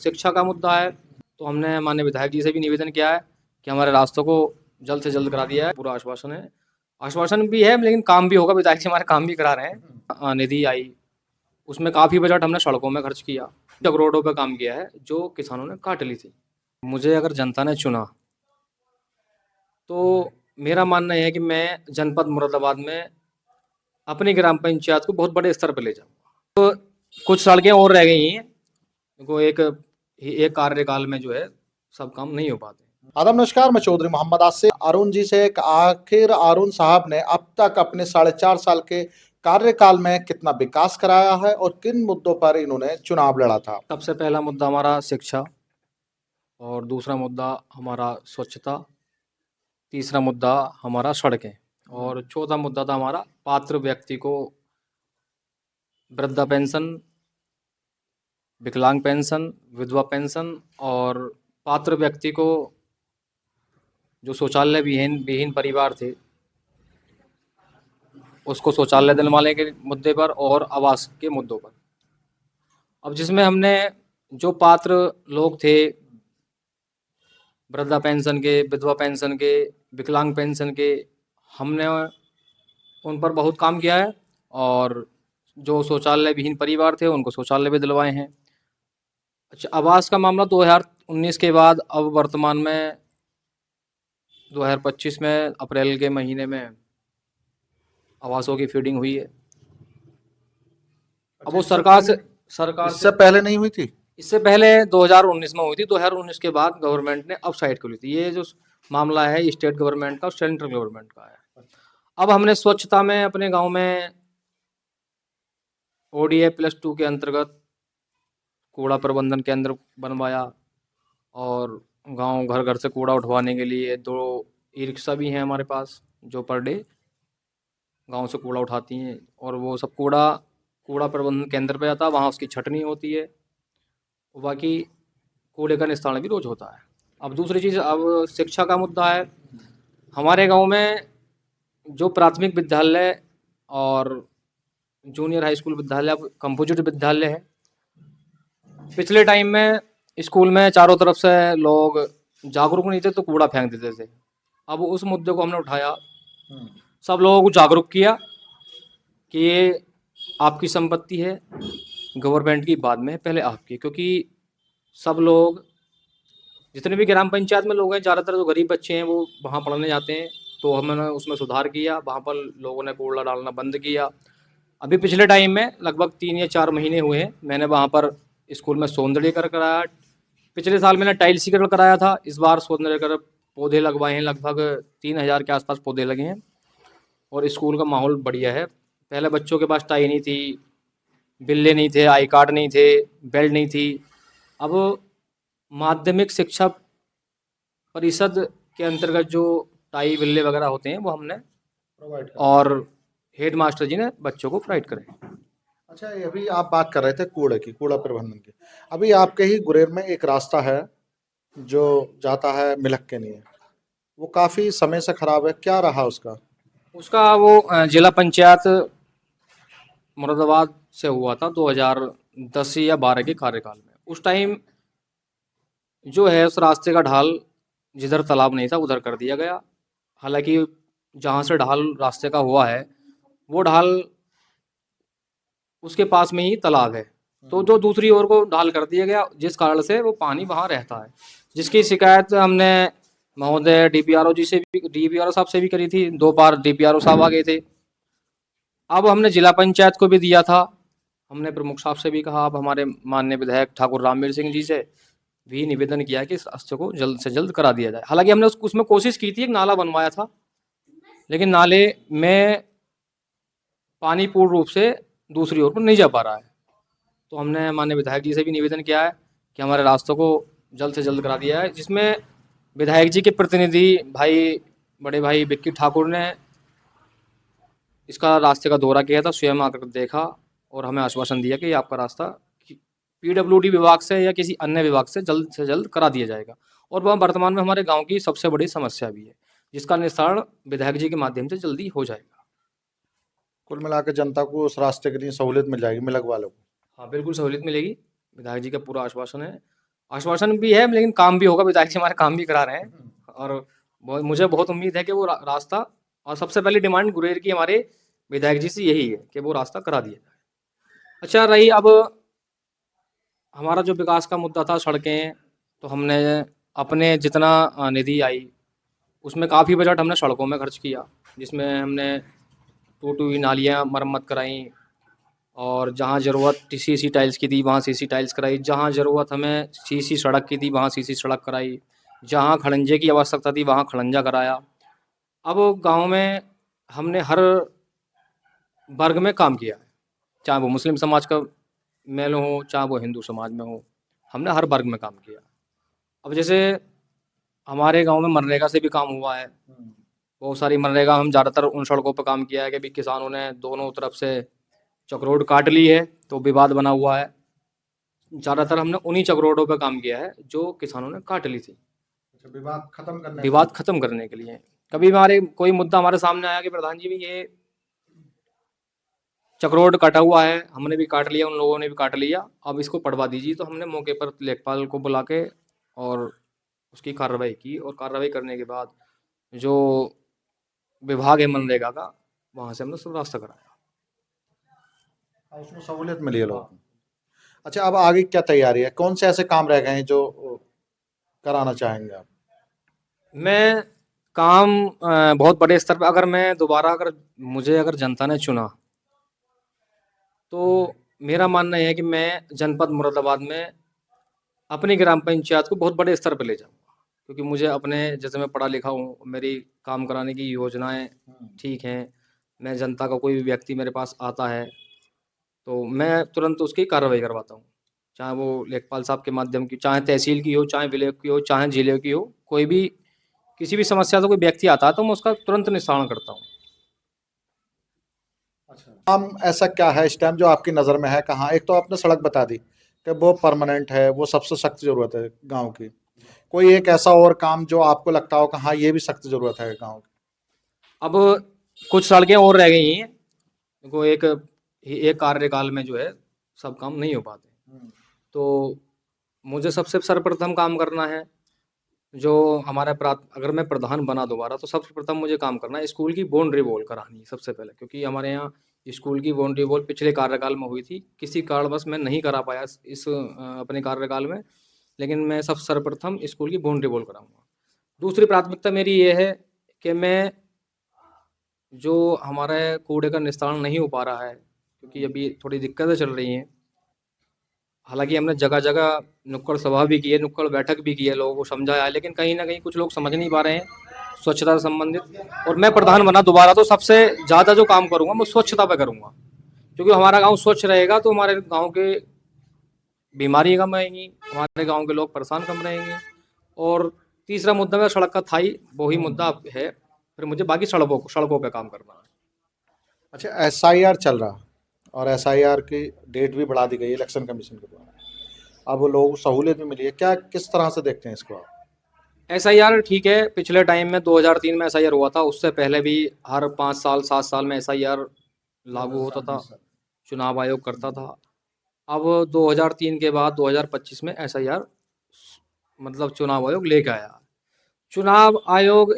शिक्षा का मुद्दा है तो हमने माननीय विधायक जी से भी निवेदन किया है कि हमारे रास्तों को जल्द से जल्द करा दिया है। पूरा आश्वासन है, आश्वासन भी है लेकिन काम भी होगा। विधायक जी हमारे काम भी करा रहे हैं। निधि आई, उसमें काफ़ी बजट हमने सड़कों में खर्च किया, जब रोडों पे काम किया है जो किसानों ने काट ली थी। मुझे अगर जनता ने चुना तो मेरा मानना यह है कि मैं जनपद मुरादाबाद में अपनी ग्राम पंचायत को बहुत बड़े स्तर पर ले जाऊंगा। तो कुछ सड़कें और रह गई हैं, को एक कार्यकाल में जो है सब काम नहीं हो पाते। आदाब नमस्कार, मैं चौधरी मोहम्मद आसिफ। अरुण जी से आखिर अरुण साहब ने अब तक अपने 4.5 साल के कार्यकाल में कितना विकास कराया है और किन मुद्दों पर इन्होंने चुनाव लड़ा था। सबसे पहला मुद्दा हमारा शिक्षा, और दूसरा मुद्दा हमारा स्वच्छता, तीसरा मुद्दा हमारा सड़कें, और चौथा मुद्दा था हमारा पात्र व्यक्ति को वृद्धा पेंशन, विकलांग पेंशन, विधवा पेंशन, और पात्र व्यक्ति को जो शौचालय विहीन परिवार थे उसको शौचालय दिलवाने के मुद्दे पर, और आवास के मुद्दों पर। अब जिसमें हमने जो पात्र लोग थे वृद्धा पेंशन के, विधवा पेंशन के, विकलांग पेंशन के, हमने उन पर बहुत काम किया है। और जो शौचालय विहीन परिवार थे उनको शौचालय भी दिलवाए हैं। अच्छा, आवास का मामला 2019 के बाद अब वर्तमान में 2025 में अप्रैल के महीने में आवासों की फीडिंग हुई है। अब वो सरकार इससे पहले नहीं हुई थी। इससे पहले 2019 में हुई थी। 2019 के बाद गवर्नमेंट ने अब साइड खोली थी। ये जो मामला है स्टेट गवर्नमेंट का और सेंट्रल गवर्नमेंट का है। अब हमने स्वच्छता में अपने गांव में ODA+2 के अंतर्गत कूड़ा प्रबंधन केंद्र बनवाया, और गांव घर घर से कूड़ा उठवाने के लिए 2 ई-रिक्शा भी हैं हमारे पास जो पर डे गांव से कूड़ा उठाती हैं, और वो सब कूड़ा प्रबंधन केंद्र पे जाता है, वहाँ उसकी छटनी होती है। बाकी कूड़े का निस्तारण भी रोज होता है। अब दूसरी चीज़, अब शिक्षा का मुद्दा है। हमारे गांव में जो प्राथमिक विद्यालय और जूनियर हाई स्कूल विद्यालय, अब कंपोजिट विद्यालय है। पिछले टाइम में स्कूल में चारों तरफ से लोग जागरूक नहीं थे तो कूड़ा फेंक देते थे। अब उस मुद्दे को हमने उठाया, सब लोगों को जागरूक किया कि ये आपकी संपत्ति है, गवर्नमेंट की बाद में, पहले आपकी। क्योंकि सब लोग, जितने भी ग्राम पंचायत में लोग हैं, ज़्यादातर जो गरीब बच्चे हैं वो वहाँ पढ़ने जाते हैं। तो हमने उसमें सुधार किया, वहाँ पर लोगों ने कूड़ा डालना बंद किया। अभी पिछले टाइम में लगभग 3 या 4 महीने हुए हैं, मैंने वहाँ पर स्कूल में सौंदर्यीकरण कराया। पिछले साल मैंने टाइल्सीकरण कराया था, इस बार सौंदर्यीकरण पौधे लगवाए हैं। लगभग 3000 के आसपास पौधे लगे हैं, और स्कूल का माहौल बढ़िया है। पहले बच्चों के पास टाई नहीं थी, बिल्ले नहीं थे, आई कार्ड नहीं थे, बेल्ट नहीं थी। अब माध्यमिक शिक्षा परिषद के अंतर्गत जो टाई बिल्ले वगैरह होते हैं वो हमने प्रोवाइड और हेड मास्टर जी ने बच्चों को प्रोवाइड करे। अच्छा, ये अभी आप बात कर रहे थे कूड़े की, कूड़ा प्रबंधन की। अभी आपके ही गुरेर में एक रास्ता है जो जाता है मिलक के लिए, वो काफी समय से खराब है, क्या रहा उसका? उसका वो जिला पंचायत मुरादाबाद से हुआ था 2010 या 12 के कार्यकाल में। उस टाइम जो है उस रास्ते का ढाल जिधर तालाब नहीं था उधर कर दिया गया। हालांकि जहाँ से ढाल रास्ते का हुआ है वो ढाल उसके पास में ही तालाब है, तो जो दूसरी ओर को ढाल कर दिया गया, जिस कारण से वो पानी वहाँ रहता है। जिसकी शिकायत हमने महोदय DPRO साहब से भी करी थी। 2 बार DPRO साहब आ गए थे। अब हमने जिला पंचायत को भी दिया था, हमने प्रमुख साहब से भी कहा। अब हमारे माननीय विधायक ठाकुर रामवीर सिंह जी से भी निवेदन किया कि इस रास्ते को जल्द से जल्द करा दिया जाए। हालांकि हमने उसमें कोशिश की थी, एक नाला बनवाया था, लेकिन नाले में पानी पूर्ण रूप से दूसरी ओर को नहीं जा पा रहा है। तो हमने माननीय विधायक जी से भी निवेदन किया है कि हमारे रास्तों को जल्द से जल्द करा दिया है। जिसमें विधायक जी के प्रतिनिधि बड़े भाई विक्की ठाकुर ने इसका रास्ते का दौरा किया था, स्वयं आकर देखा और हमें आश्वासन दिया कि आपका रास्ता PWD विभाग से या किसी अन्य विभाग से जल्द करा दिया जाएगा। और वह वर्तमान में हमारे गांव की सबसे बड़ी समस्या भी है, जिसका निस्तारण विधायक जी के माध्यम से जल्दी हो जाएगा। कुल मिलाकर जनता को उस रास्ते के लिए सहूलियत मिल जाएगी, मिलक वालों को। हाँ, बिल्कुल सहूलियत मिलेगी। विधायक जी का पूरा आश्वासन है। आश्वासन भी है, लेकिन काम भी होगा, विधायक जी हमारे काम भी करा रहे हैं। और मुझे बहुत उम्मीद है कि वो रास्ता, और सबसे पहली डिमांड गुरेर की हमारे विधायक जी से यही है कि वो रास्ता करा दिया जाए। अच्छा, रही अब हमारा जो विकास का मुद्दा था, सड़कें, तो हमने अपने जितना निधि आई उसमें काफ़ी बजट हमने सड़कों में खर्च किया, जिसमें हमने टूटी हुई नालियाँ मरम्मत कराई, और जहाँ ज़रूरत सीसी टाइल्स की थी वहाँ सीसी टाइल्स कराई, जहाँ ज़रूरत हमें सीसी सड़क की थी वहाँ सीसी सड़क कराई, जहाँ खड़ंजे की आवश्यकता थी वहाँ खड़ंजा कराया। अब गांव में हमने हर वर्ग में काम किया है, चाहे वो मुस्लिम समाज का मेल हो, चाहे वो हिंदू समाज में हो, हमने हर वर्ग में काम किया। अब जैसे हमारे गांव में मनरेगा से भी काम हुआ है, बहुत सारी मनरेगा, हम ज़्यादातर उन सड़कों पर काम किया है कि भी किसानों ने दोनों तरफ से चक्रोड काट ली है तो विवाद बना हुआ है। ज़्यादातर हमने उन्हीं चक्रोडों पर काम किया है जो किसानों ने काट ली थी, अच्छा, विवाद खत्म करने के विवाद लिए। खत्म करने के लिए। कभी हमारे कोई मुद्दा हमारे सामने आया कि प्रधान जी भी ये चक्रोड काटा हुआ है, हमने भी काट लिया, उन लोगों ने भी काट लिया, अब इसको पढ़वा दीजिए, तो हमने मौके पर लेखपाल को बुला के और उसकी कार्रवाई की, और कार्रवाई करने के बाद जो विभाग है मनरेगा का, वहाँ से हमने सब रास्ता कराया। हाँ, उसमें सहूलियत मिली है लोगों को। अच्छा, अब आगे क्या तैयारी है, कौन से ऐसे काम रह गए हैं जो कराना चाहेंगे आप? मैं काम बहुत बड़े स्तर पर, अगर मैं दोबारा, अगर मुझे अगर जनता ने चुना, तो मेरा मानना यह है कि मैं जनपद मुरादाबाद में अपनी ग्राम पंचायत को बहुत बड़े स्तर पर ले जाऊंगा, क्योंकि मुझे अपने, जैसे मैं पढ़ा लिखा हूँ, मेरी काम कराने की योजनाएं ठीक हैं, मैं जनता का कोई भी व्यक्ति मेरे पास आता है तो मैं तुरंत उसकी कार्रवाई करवाता हूँ, चाहे वो लेखपाल साहब के माध्यम की, चाहे तहसील की हो, चाहे विलेज की हो, चाहे जिले की हो, कोई भी किसी भी समस्या से कोई व्यक्ति आता है तो मैं उसका तुरंत निस्तारण करता हूँ। अच्छा, काम ऐसा क्या है इस टाइम जो आपकी नज़र में है? कहाँ, एक तो आपने सड़क बता दी कि वो परमानेंट है, वो सबसे सख्त ज़रूरत है गांव की। कोई एक ऐसा और काम जो आपको लगता हो कि हाँ ये भी सख्त ज़रूरत है गांव की? अब कुछ सड़कें और रह गई हैं, देखो एक एक कार्यकाल में जो है सब काम नहीं हो पाते, तो मुझे सबसे सर्वप्रथम काम करना है, जो हमारा अगर मैं प्रधान बना दोबारा, तो सबसे प्रथम मुझे काम करना है स्कूल की बाउंड्री वॉल करानी है सबसे पहले, क्योंकि हमारे यहाँ स्कूल की बाउंड्री वॉल पिछले कार्यकाल में हुई थी, किसी कारणवश मैं नहीं करा पाया इस अपने कार्यकाल में, लेकिन मैं सब सर्वप्रथम स्कूल की बाउंड्री वॉल कराऊंगा। दूसरी प्राथमिकता मेरी ये है कि मैं जो हमारे कूड़े का निस्तारण नहीं हो पा रहा है, क्योंकि अभी थोड़ी दिक्कतें चल रही हैं, हालांकि हमने जगह जगह नुक्कड़ सभा भी की है, नुक्कड़ बैठक भी की है, लोगों को समझाया है, लेकिन कहीं ना कहीं कुछ लोग समझ नहीं पा रहे हैं स्वच्छता से संबंधित। और मैं प्रधान बना दोबारा तो सबसे ज़्यादा जो काम करूँगा मैं स्वच्छता पे करूँगा, क्योंकि हमारा गांव स्वच्छ रहेगा तो हमारे गांव के बीमारियाँ कम रहेंगी, हमारे गांव के लोग परेशान कम रहेंगे। और तीसरा मुद्दा मेरा सड़क का था ही, वही मुद्दा है, फिर मुझे बाकी सड़कों पे काम करना है। अच्छा, एसआईआर चल रहा, और एसआईआर की डेट भी बढ़ा दी गई है इलेक्शन कमीशन के द्वारा, अब लोगों को सहूलियत भी मिली है, क्या किस तरह से देखते हैं इसको आप? एसआईआर ठीक है, पिछले टाइम में 2003 में एसआईआर हुआ था, उससे पहले भी हर 5 साल 7 साल में एसआईआर लागू होता था, चुनाव आयोग करता था। अब 2003 के बाद 2025 में एसआईआर मतलब चुनाव आयोग लेके आया। चुनाव आयोग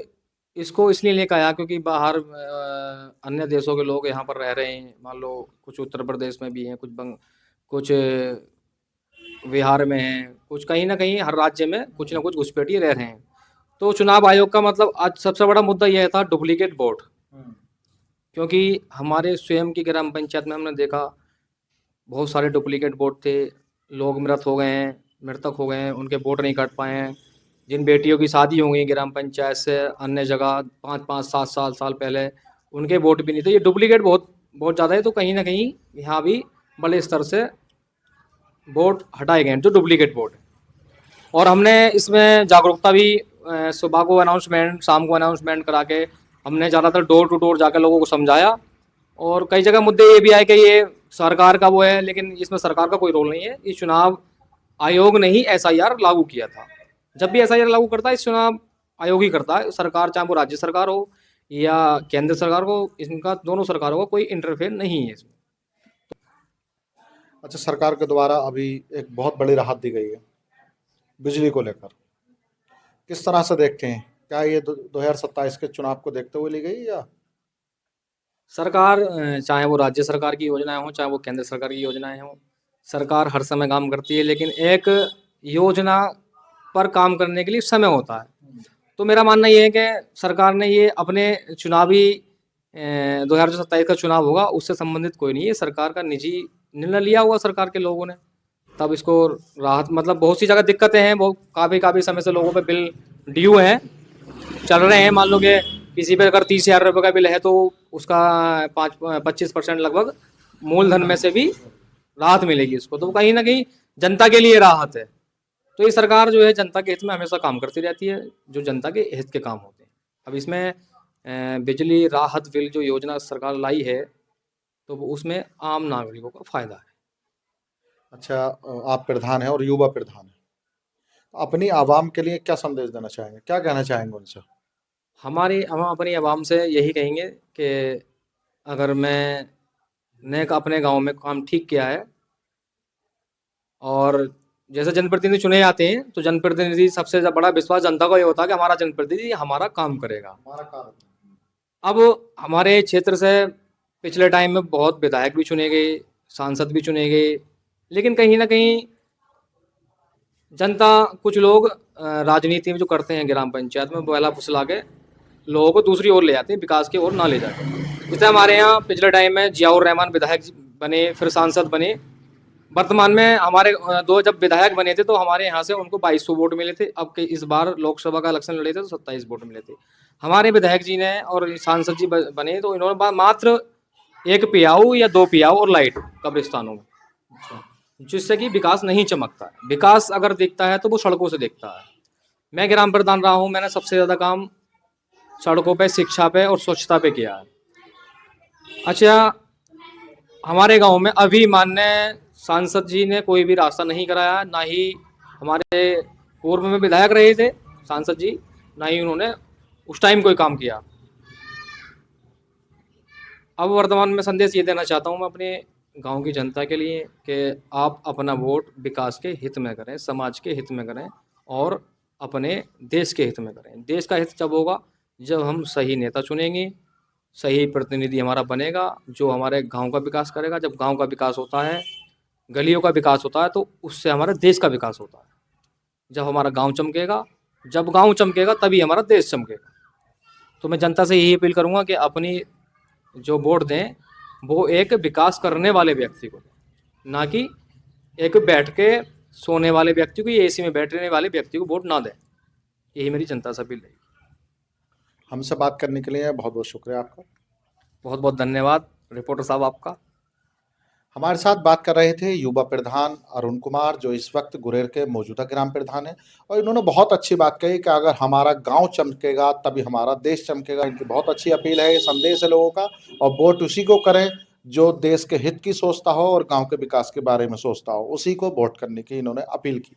इसको इसलिए लेकर आया क्योंकि बाहर अन्य देशों के लोग यहाँ पर रह रहे हैं, मान लो कुछ उत्तर प्रदेश में भी हैं, कुछ बिहार में हैं, कुछ कहीं ना कहीं हर राज्य में कुछ ना कुछ घुसपैठिए रह रहे हैं। तो चुनाव आयोग का मतलब आज सबसे बड़ा मुद्दा यह था डुप्लीकेट वोट, क्योंकि हमारे स्वयं की ग्राम पंचायत में हमने देखा बहुत सारे डुप्लीकेट वोट थे, लोग मृतक हो गए हैं, उनके वोट नहीं काट पाए हैं। जिन बेटियों की शादी हो गई ग्राम पंचायत से अन्य जगह 5-5 7 साल पहले, उनके वोट भी नहीं थे। ये डुप्लीकेट बहुत बहुत ज़्यादा है, तो कहीं ना कहीं यहाँ भी बड़े स्तर से वोट हटाए गए हैं जो डुप्लीकेट वोट है। और हमने इसमें जागरूकता भी सुबह को अनाउंसमेंट, शाम को अनाउंसमेंट करा के हमने ज़्यादातर डोर टू डोर जाकर लोगों को समझाया। और कई जगह मुद्दे ये भी आए कि ये सरकार का वो है, लेकिन इसमें सरकार का कोई रोल नहीं है, ये चुनाव आयोग ने ही एसआईआर लागू किया था। जब भी एसआईआर लागू करता है इस चुनाव आयोग ही करता है, सरकार चाहे वो राज्य सरकार हो या केंद्र सरकार हो, इनका दोनों सरकारों का कोई इंटरफेयर नहीं है इसमें। अच्छा, सरकार के द्वारा अभी एक बहुत बड़ी राहत दी गई है बिजली को लेकर किस तरह से देखते हैं? क्या ये 2027 के चुनाव को देखते हुए ली गई या सरकार चाहे वो राज्य सरकार की योजनाएं हों, चाहे वो केंद्र सरकार की योजनाएं हों, सरकार हर समय काम करती है, लेकिन एक योजना पर काम करने के लिए समय होता है। तो मेरा मानना ये है कि सरकार ने ये अपने चुनावी 2027 का चुनाव होगा, उससे संबंधित कोई नहीं है। सरकार का निजी निर्णय लिया हुआ सरकार के लोगों ने, तब इसको राहत मतलब बहुत सी जगह दिक्कतें हैं, बहुत काफ़ी समय से लोगों पे बिल ड्यू हैं, चल रहे हैं। मान लो कि किसी पे अगर 30,000 रुपये का बिल है तो उसका 25% लगभग मूलधन में से भी राहत मिलेगी उसको, तो कहीं ना कहीं जनता के लिए राहत है। तो ये सरकार जो है जनता के हित में हमेशा काम करती रहती है, जो जनता के हित के काम होते हैं। अब इसमें बिजली राहत बिल जो योजना सरकार लाई है, तो उसमें आम नागरिकों का फायदा है। अच्छा, आप प्रधान हैं और युवा प्रधान हैं, तो अपनी आवाम के लिए क्या संदेश देना चाहेंगे, क्या कहना चाहेंगे उनसे? हम अपनी आवाम से यही कहेंगे कि अगर मैंने अपने गांव में काम ठीक किया है, और जैसे जनप्रतिनिधि चुने जाते हैं, तो जनप्रतिनिधि सबसे बड़ा विश्वास जनता का ये होता है कि हमारा जनप्रतिनिधि हमारा काम करेगा। हमारा कार्य अब हमारे क्षेत्र से पिछले टाइम में बहुत विधायक भी चुने गए, सांसद भी चुने गए, लेकिन कहीं ना कहीं जनता, कुछ लोग राजनीति में जो करते हैं ग्राम पंचायत में, बहला फुसला के लोगों को दूसरी ओर ले जाते हैं, विकास की ओर ना ले जाते। जैसे हमारे यहाँ पिछले टाइम में जियाउर रहमान विधायक बने, फिर सांसद बने। वर्तमान में हमारे दो जब विधायक बने थे तो हमारे यहाँ से उनको 2200 वोट मिले थे। अब के इस बार लोकसभा का इलेक्शन लड़े थे तो 27 वोट मिले थे हमारे विधायक जी ने, और सांसद जी बने तो इन्होंने मात्र 1 पियाऊ या 2 पियाऊ और लाइट कब्रिस्तानों में, जिससे कि विकास नहीं चमकता है। विकास अगर दिखता है तो वो सड़कों से दिखता है। मैं ग्राम प्रधान रहा हूँ, मैंने सबसे ज़्यादा काम सड़कों पे, शिक्षा पे और स्वच्छता पे किया है। अच्छा, हमारे गांव में अभी माननीय सांसद जी ने कोई भी रास्ता नहीं कराया, ना ही हमारे पूर्व में विधायक रहे थे सांसद जी, ना ही उन्होंने उस टाइम कोई काम किया। अब वर्तमान में संदेश ये देना चाहता हूँ मैं अपने गांव की जनता के लिए कि आप अपना वोट विकास के हित में करें, समाज के हित में करें और अपने देश के हित में करें। देश का हित जब होगा जब हम सही नेता चुनेंगे, सही प्रतिनिधि हमारा बनेगा जो हमारे गांव का विकास करेगा। जब गांव का विकास होता है, गलियों का विकास होता है, तो उससे हमारे देश का विकास होता है। जब हमारा गांव चमकेगा, जब गांव चमकेगा तभी हमारा देश चमकेगा। तो मैं जनता से यही अपील करूंगा कि अपनी जो वोट दें वो एक विकास करने वाले व्यक्ति को दें, ना कि एक बैठ के सोने वाले व्यक्ति को या एसी में बैठने वाले व्यक्ति को वोट ना दें। यही मेरी जनता से अपील है। हमसे बात करने के लिए बहुत बहुत शुक्रिया आपका। बहुत बहुत धन्यवाद रिपोर्टर साहब आपका। हमारे साथ बात कर रहे थे युवा प्रधान अरुण कुमार, जो इस वक्त गुरेर के मौजूदा ग्राम प्रधान हैं, और इन्होंने बहुत अच्छी बात कही कि अगर हमारा गांव चमकेगा तभी हमारा देश चमकेगा। इनकी बहुत अच्छी अपील है, ये संदेश है लोगों का, और वोट उसी को करें जो देश के हित की सोचता हो और गांव के विकास के बारे में सोचता हो, उसी को वोट करने की इन्होंने अपील की।